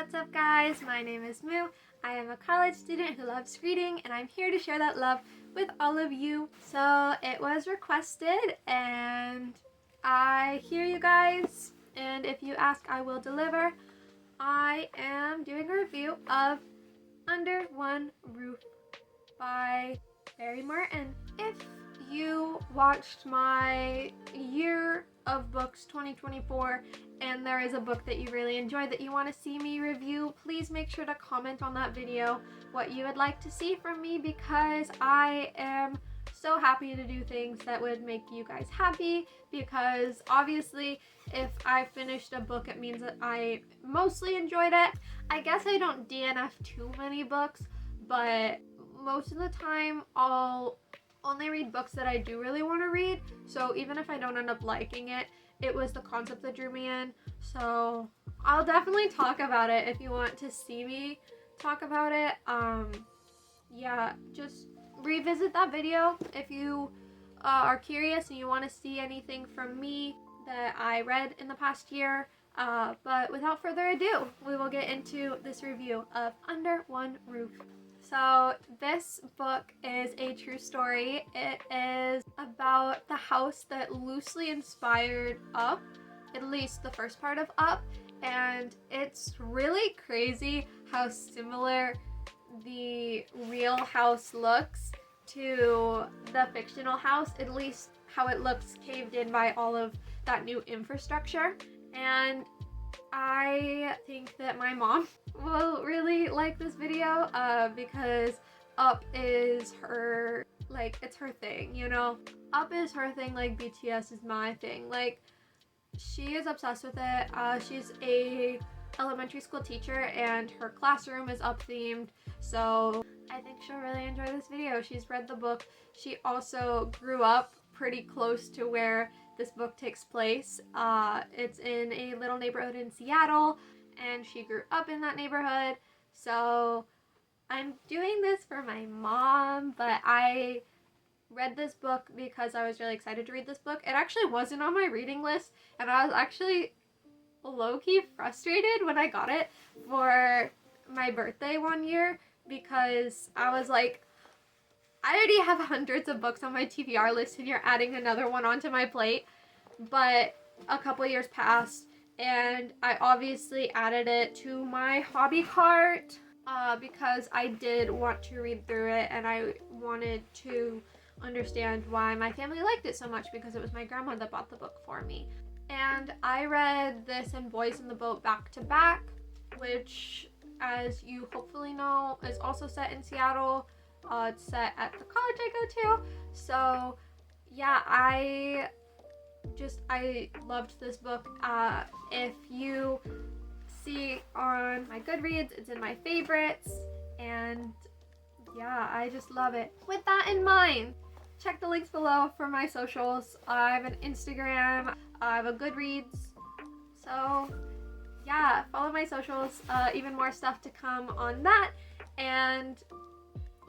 What's up guys, my name is Moo. I am a college student who loves reading and I'm here to share that love with all of you. So it was requested and I hear you guys, and if you ask I will deliver. I am doing a review of Under One Roof by Barry Martin. If you watched my year of books 2024 and there is a book that you really enjoyed that you want to see me review, please make sure to comment on that video what you would like to see from me, because I am so happy to do things that would make you guys happy, because obviously if I finished a book it means that I mostly enjoyed it. I guess I don't DNF too many books, but most of the time I'll only read books that I do really want to read, so even if I don't end up liking it, it was the concept that drew me in. So I'll definitely talk about it if you want to see me talk about it. Yeah, just revisit that video if you are curious and you want to see anything from me that I read in the past year. But without further ado, we will get into this review of Under One Roof. So this book is a true story. It is about the house that loosely inspired Up, at least the first part of Up, and it's really crazy how similar the real house looks to the fictional house, at least how it looks caved in by all of that new infrastructure. And I think that my mom will really like this video because Up is her, like, it's her thing, you know? Up is her thing like BTS is my thing. Like, she is obsessed with it. She's a elementary school teacher and her classroom is Up themed, so I think she'll really enjoy this video. She's read the book. She also grew up pretty close to where this book takes place. It's in a little neighborhood in Seattle and she grew up in that neighborhood. So I'm doing this for my mom, but I read this book because I was really excited to read this book. It actually wasn't on my reading list and I was actually low-key frustrated when I got it for my birthday one year, because I was like, I already have hundreds of books on my TBR list and you're adding another one onto my plate. But a couple years passed and I obviously added it to my hobby cart because I did want to read through it and I wanted to understand why my family liked it so much, because it was my grandma that bought the book for me. And I read this and Boys in the Boat back to back, which, as you hopefully know, is also set in Seattle. It's set at the college I go to. So yeah, I loved this book. If you see on my Goodreads, it's in my favorites, and yeah, I just love it. With that in mind, check the links below for my socials. I have an Instagram, I have a Goodreads, so yeah, follow my socials. Even more stuff to come on that. And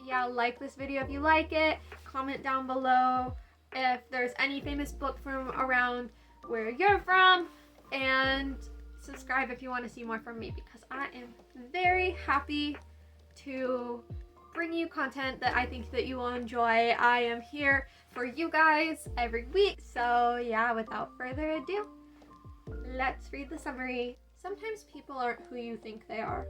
yeah, like this video if you like it, comment down below if there's any famous book from around where you're from, and subscribe if you want to see more from me, because I am very happy to bring you content that I think that you will enjoy. I am here for you guys every week. So yeah, without further ado, let's read the summary. Sometimes people aren't who you think they are.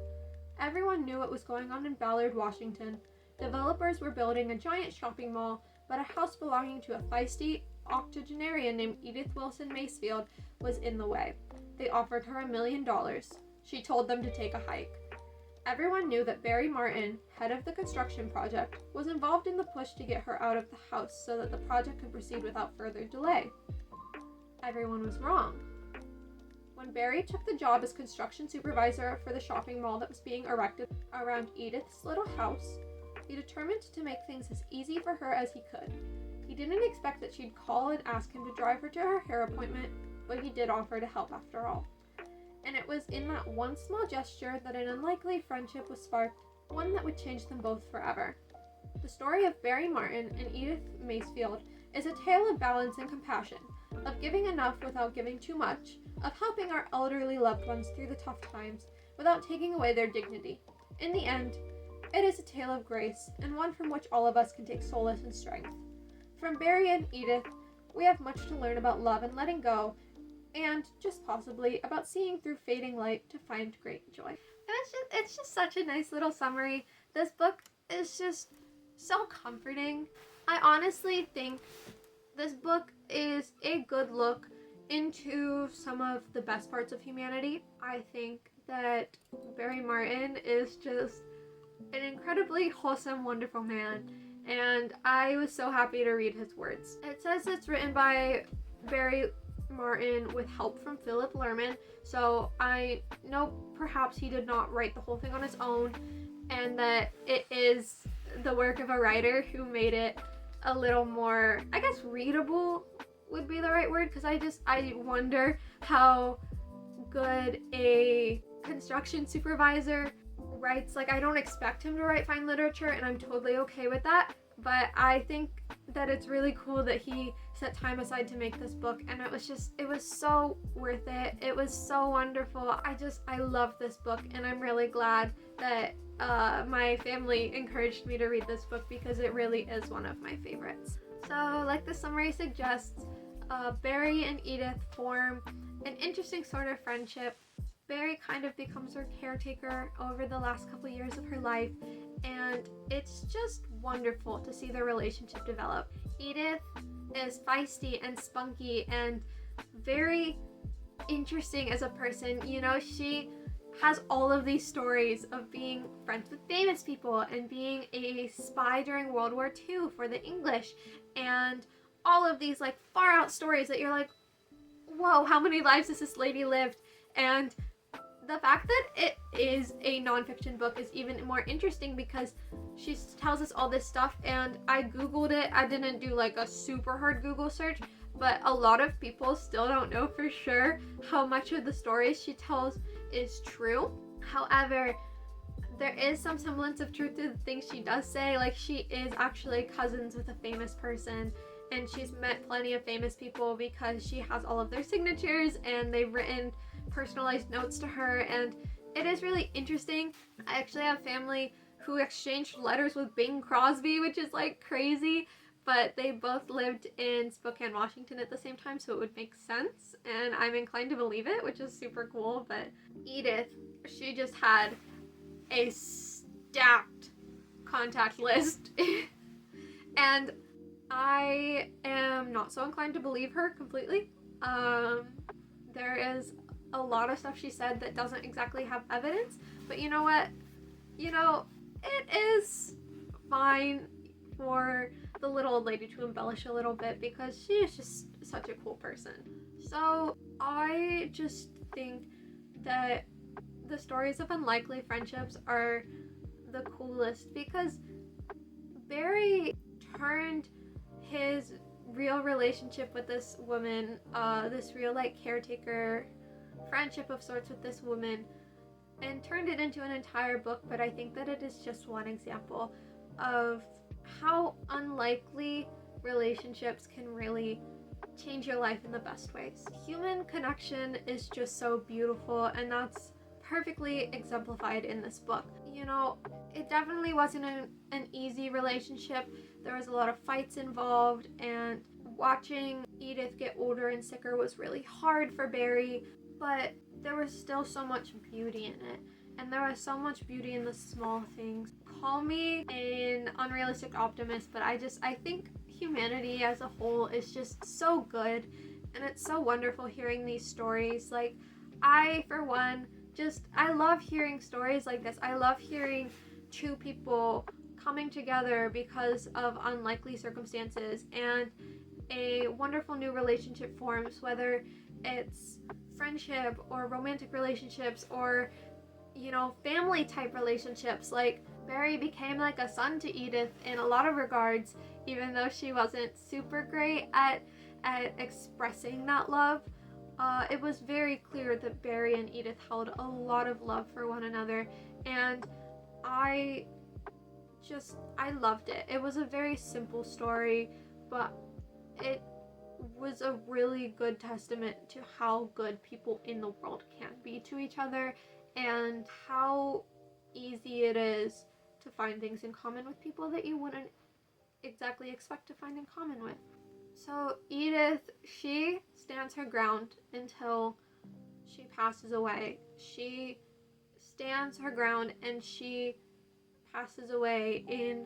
Everyone knew what was going on in Ballard, Washington. Developers were building a giant shopping mall, but a house belonging to a feisty octogenarian named Edith Wilson Macefield was in the way. They offered her $1 million. She told them to take a hike. Everyone knew that Barry Martin, head of the construction project, was involved in the push to get her out of the house so that the project could proceed without further delay. Everyone was wrong. When Barry took the job as construction supervisor for the shopping mall that was being erected around Edith's little house, he determined to make things as easy for her as he could. He didn't expect that she'd call and ask him to drive her to her hair appointment, but he did offer to help after all. And it was in that one small gesture that an unlikely friendship was sparked, one that would change them both forever. The story of Barry Martin and Edith Macefield is a tale of balance and compassion, of giving enough without giving too much, of helping our elderly loved ones through the tough times, without taking away their dignity. In the end, it is a tale of grace, and one from which all of us can take solace and strength. From Barry and Edith, we have much to learn about love and letting go, and just possibly about seeing through fading light to find great joy. It's just such a nice little summary. This book is just so comforting. I honestly think this book is a good look into some of the best parts of humanity. I think that Barry Martin is just an incredibly wholesome, wonderful man, and I was so happy to read his words. It says it's written by Barry Martin with help from Philip Lerman, so I know perhaps he did not write the whole thing on his own, and that it is the work of a writer who made it a little more, I guess, readable would be the right word, because I wonder how good a construction supervisor writes. Like, I don't expect him to write fine literature, and I'm totally okay with that, but I think that it's really cool that he set time aside to make this book, and it was so worth it. It was so wonderful. I love this book, and I'm really glad that my family encouraged me to read this book, because it really is one of my favorites. So, like the summary suggests, Barry and Edith form an interesting sort of friendship. Barry kind of becomes her caretaker over the last couple years of her life, and it's just wonderful to see their relationship develop. Edith is feisty and spunky and very interesting as a person. You know, she has all of these stories of being friends with famous people and being a spy during World War II for the English, and all of these like far out stories that you're like, whoa, how many lives has this lady lived? And the fact that it is a nonfiction book is even more interesting, because she tells us all this stuff, and I googled it. I didn't do like a super hard Google search, but a lot of people still don't know for sure how much of the stories she tells is true. However, there is some semblance of truth to the things she does say. Like, she is actually cousins with a famous person, and she's met plenty of famous people because she has all of their signatures, and they've written personalized notes to her, and it is really interesting. I actually have family who exchanged letters with Bing Crosby, which is like crazy, but they both lived in Spokane, Washington at the same time, so it would make sense, and I'm inclined to believe it, which is super cool. But Edith, she just had a stacked contact list and I am not so inclined to believe her completely. There is a lot of stuff she said that doesn't exactly have evidence, but you know what? You know, it is fine for the little old lady to embellish a little bit, because she is just such a cool person. So I just think that the stories of unlikely friendships are the coolest, because Barry turned his real relationship with this woman, this real like caretaker friendship of sorts with this woman, and turned it into an entire book. But I think that it is just one example of how unlikely relationships can really change your life in the best ways. Human connection is just so beautiful, and that's perfectly exemplified in this book. You know, it definitely wasn't an easy relationship. There was a lot of fights involved, and watching Edith get older and sicker was really hard for Barry, but there was still so much beauty in it. And there was so much beauty in the small things. Call me an unrealistic optimist, but I think humanity as a whole is just so good, and it's so wonderful hearing these stories. Like, I, for one, I love hearing stories like this. I love hearing two people coming together because of unlikely circumstances, and a wonderful new relationship forms, whether it's friendship or romantic relationships or, you know, family type relationships. Like, Barry became like a son to Edith in a lot of regards, even though she wasn't super great at expressing that love. It was very clear that Barry and Edith held a lot of love for one another, and I loved it. It was a very simple story, but it was a really good testament to how good people in the world can be to each other, and how easy it is to find things in common with people that you wouldn't exactly expect to find in common with. So Edith, she stands her ground until she passes away. She stands her ground and she passes away in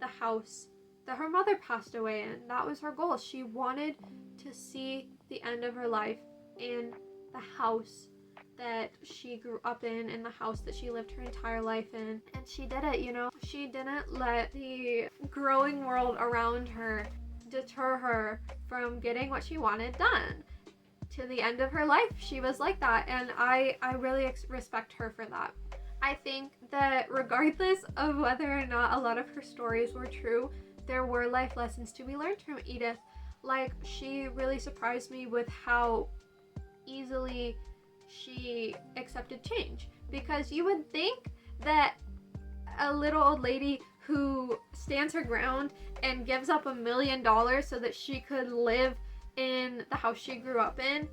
the house that her mother passed away in. That was her goal. She wanted to see the end of her life in the house that she grew up in the house that she lived her entire life in. And she did it, you know. She didn't let the growing world around her deter her from getting what she wanted done. To the end of her life, she was like that, and I really respect her for that. I think that regardless of whether or not a lot of her stories were true, there were life lessons to be learned from Edith. Like, she really surprised me with how easily she accepted change, because you would think that a little old lady who stands her ground and gives up $1 million so that she could live in the house she grew up in,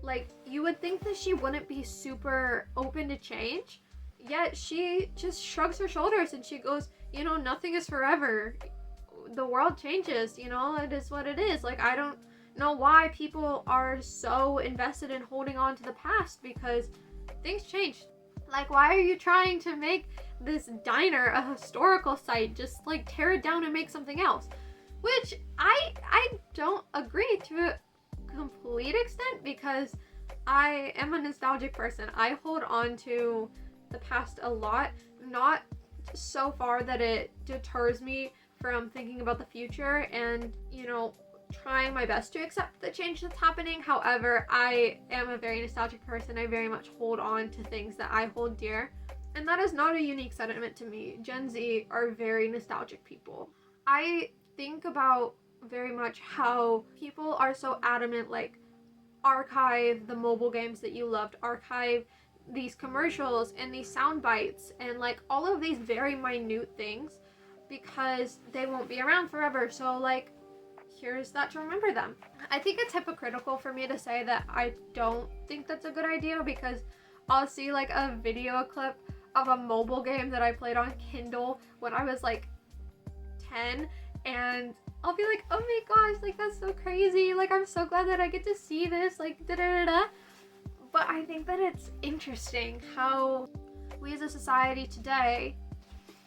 like, you would think that she wouldn't be super open to change, yet she just shrugs her shoulders and she goes, you know, nothing is forever. The world changes, you know, it is what it is. Like, I don't know why people are so invested in holding on to the past, because things change. Like, why are you trying to make this diner a historical site? Just like tear it down and make something else. Which I don't agree to a complete extent, because I am a nostalgic person. I hold on to the past a lot, not so far that it deters me from thinking about the future and, you know, trying my best to accept the change that's happening. However, I am a very nostalgic person. I very much hold on to things that I hold dear. And that is not a unique sentiment to me. Gen Z are very nostalgic people. I think about very much how people are so adamant, like, archive the mobile games that you loved, archive these commercials and these sound bites and like all of these very minute things, because they won't be around forever. So like, here's that to remember them. I think it's hypocritical for me to say that I don't think that's a good idea, because I'll see like a video clip of a mobile game that I played on Kindle when I was like 10, and I'll be like, oh my gosh, like that's so crazy, like I'm so glad that I get to see this, like da da da da. But I think that it's interesting how we as a society today,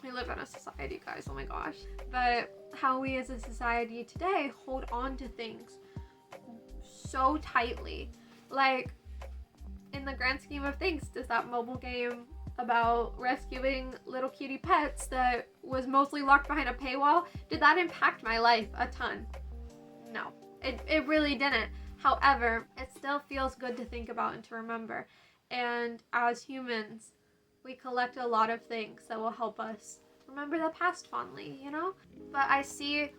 we live in a society, guys, oh my gosh, but how we as a society today hold on to things so tightly. Like, in the grand scheme of things, does that mobile game about rescuing little cutie pets that was mostly locked behind a paywall, did that impact my life a ton? No, it really didn't. However, it still feels good to think about and to remember. And as humans, we collect a lot of things that will help us remember the past fondly, you know? But I see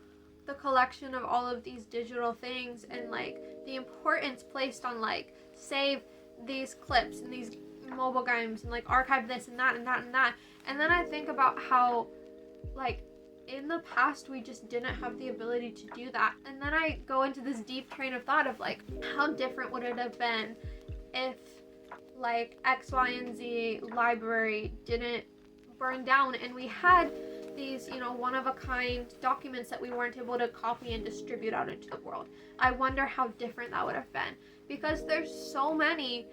the collection of all of these digital things and like the importance placed on like save these clips and these mobile games and like archive this and that and that and that. And then I think about how like in the past we just didn't have the ability to do that. And then I go into this deep train of thought of like, how different would it have been if like X, Y, and Z library didn't burn down and we had these, you know, one-of-a-kind documents that we weren't able to copy and distribute out into the world. I wonder how different that would have been, because there's so many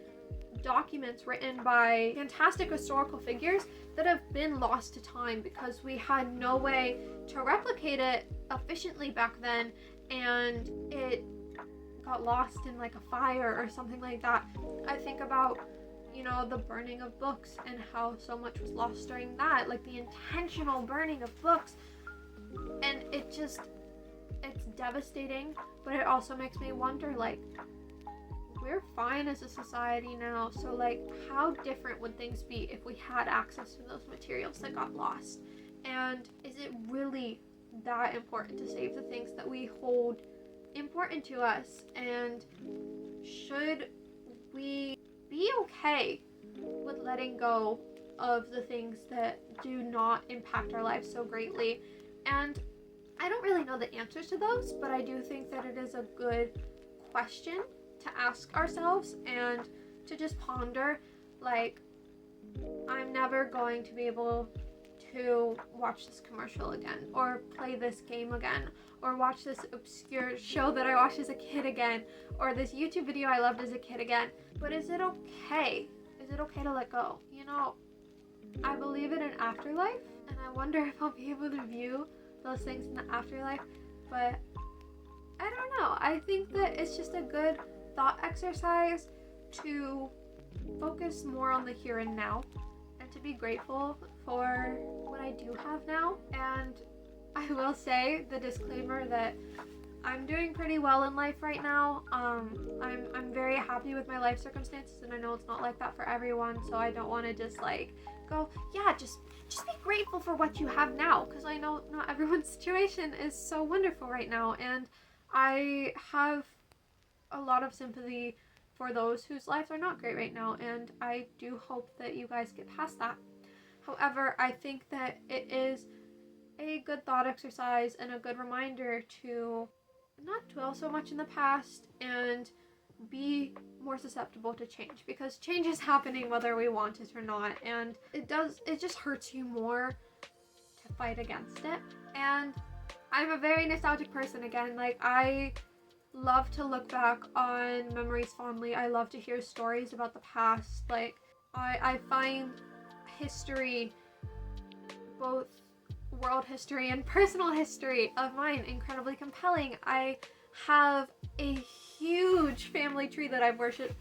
documents written by fantastic historical figures that have been lost to time because we had no way to replicate it efficiently back then, and it got lost in like a fire or something like that. I think about, you know, the burning of books and how so much was lost during that, like the intentional burning of books. And it's devastating, but it also makes me wonder, like, we're fine as a society now, so like, how different would things be if we had access to those materials that got lost? And is it really that important to save the things that we hold important to us? And should we be okay with letting go of the things that do not impact our lives so greatly? And I don't really know the answers to those, but I do think that it is a good question to ask ourselves and to just ponder, like, I'm never going to be able to watch this commercial again, or play this game again, or watch this obscure show that I watched as a kid again, or this YouTube video I loved as a kid again. But is it okay? Is it okay to let go? You know, I believe in an afterlife, and I wonder if I'll be able to view those things in the afterlife, but I don't know. I think that it's just a good thought exercise to focus more on the here and now, and to be grateful for what I do have now. And I will say the disclaimer that I'm doing pretty well in life right now. I'm very happy with my life circumstances, and I know it's not like that for everyone, so I don't want to just like go, yeah, just be grateful for what you have now, because I know not everyone's situation is so wonderful right now, and I have a lot of sympathy for those whose lives are not great right now, and I do hope that you guys get past that. However, I think that it is a good thought exercise and a good reminder to not dwell so much in the past and be more susceptible to change, because change is happening whether we want it or not, and it just hurts you more to fight against it. And I'm a very nostalgic person again. Like, I love to look back on memories fondly. I love to hear stories about the past. Like, I find history, both world history and personal history of mine, incredibly compelling. I have a huge family tree that I've worshipped,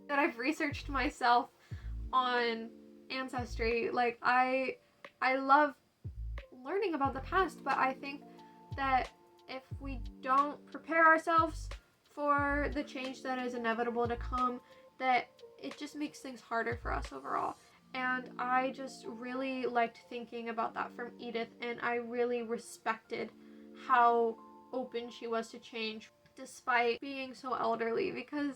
that I've researched myself on Ancestry. Like, I love learning about the past, but I think that if we don't prepare ourselves for the change that is inevitable to come, that it just makes things harder for us overall. And I just really liked thinking about that from Edith, and I really respected how open she was to change despite being so elderly, because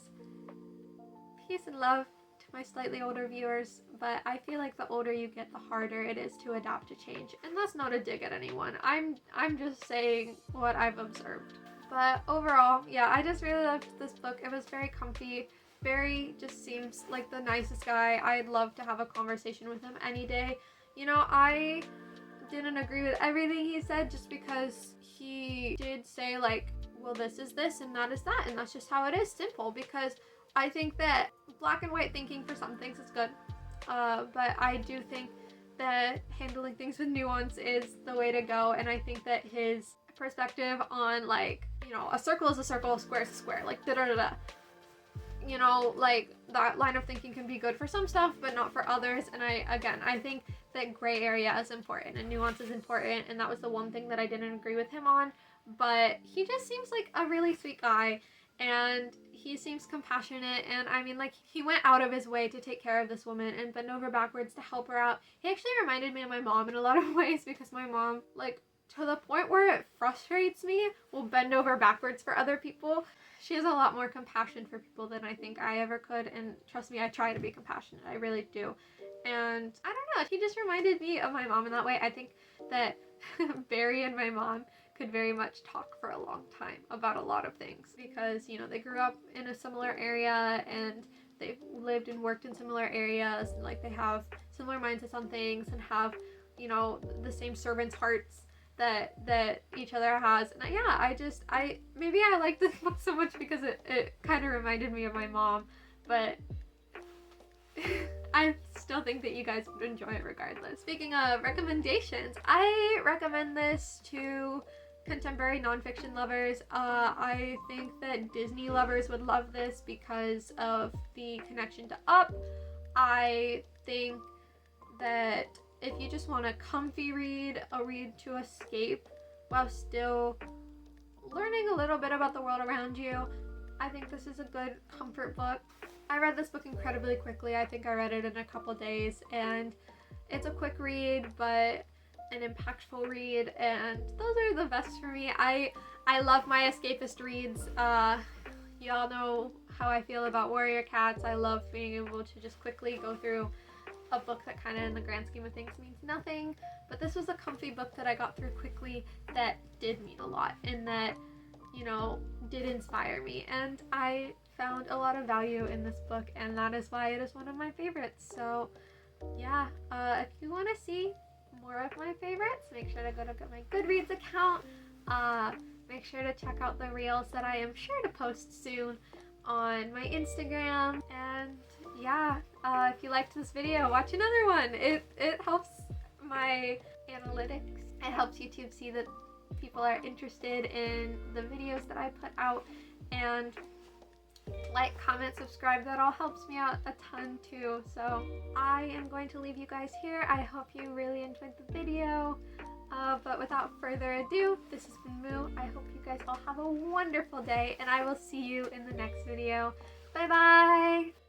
peace and love to my slightly older viewers, but I feel like the older you get, the harder it is to adapt to change. And that's not a dig at anyone. I'm just saying what I've observed. But overall, yeah, I just really loved this book. It was very comfy. Barry just seems like the nicest guy. I'd love to have a conversation with him any day. You know, I didn't agree with everything he said, just because he did say, like, well, this is this and that is that, and that's just how it is, simple. Because I think that black and white thinking for some things is good, but I do think that handling things with nuance is the way to go. And I think that his perspective on, like, you know, a circle is a circle, a square is a square, like, da-da-da-da, you know, like, that line of thinking can be good for some stuff but not for others. And I think that gray area is important and nuance is important, and that was the one thing that I didn't agree with him on. But he just seems like a really sweet guy, and he seems compassionate, and I mean, like, he went out of his way to take care of this woman and bend over backwards to help her out. He actually reminded me of my mom in a lot of ways, because my mom, like, to the point where it frustrates me, will bend over backwards for other people. She has a lot more compassion for people than I think I ever could, and trust me, I try to be compassionate. I really do. And I don't know, he just reminded me of my mom in that way. I think that Barry and my mom could very much talk for a long time about a lot of things, because, you know, they grew up in a similar area, and they've lived and worked in similar areas, and, like, they have similar mindsets on things, and have, you know, the same servants' hearts that each other has. And maybe I like this book so much because it kind of reminded me of my mom, but I still think that you guys would enjoy it regardless. Speaking of recommendations, I recommend this to contemporary nonfiction lovers. I think that Disney lovers would love this because of the connection to Up. I think that if you just want a comfy read, a read to escape while still learning a little bit about the world around you, I think this is a good comfort book. I read this book incredibly quickly. I think I read it in a couple days, and it's a quick read but an impactful read, and those are the best for me. I love my escapist reads. Y'all know how I feel about Warrior Cats. I love being able to just quickly go through a book that kind of in the grand scheme of things means nothing, but this was a comfy book that I got through quickly that did mean a lot, and that, you know, did inspire me. And I found a lot of value in this book, and that is why it is one of my favorites. So yeah, if you want to see more of my favorites, make sure to go to my Goodreads account. Make sure to check out the reels that I am sure to post soon on my Instagram. And yeah, if you liked this video, watch another one. It helps my analytics. It helps YouTube see that people are interested in the videos that I put out. And like, comment, subscribe, that all helps me out a ton too. So I am going to leave you guys here. I hope you really enjoyed the video. But without further ado, this has been Moo. I hope you guys all have a wonderful day, and I will see you in the next video. Bye bye!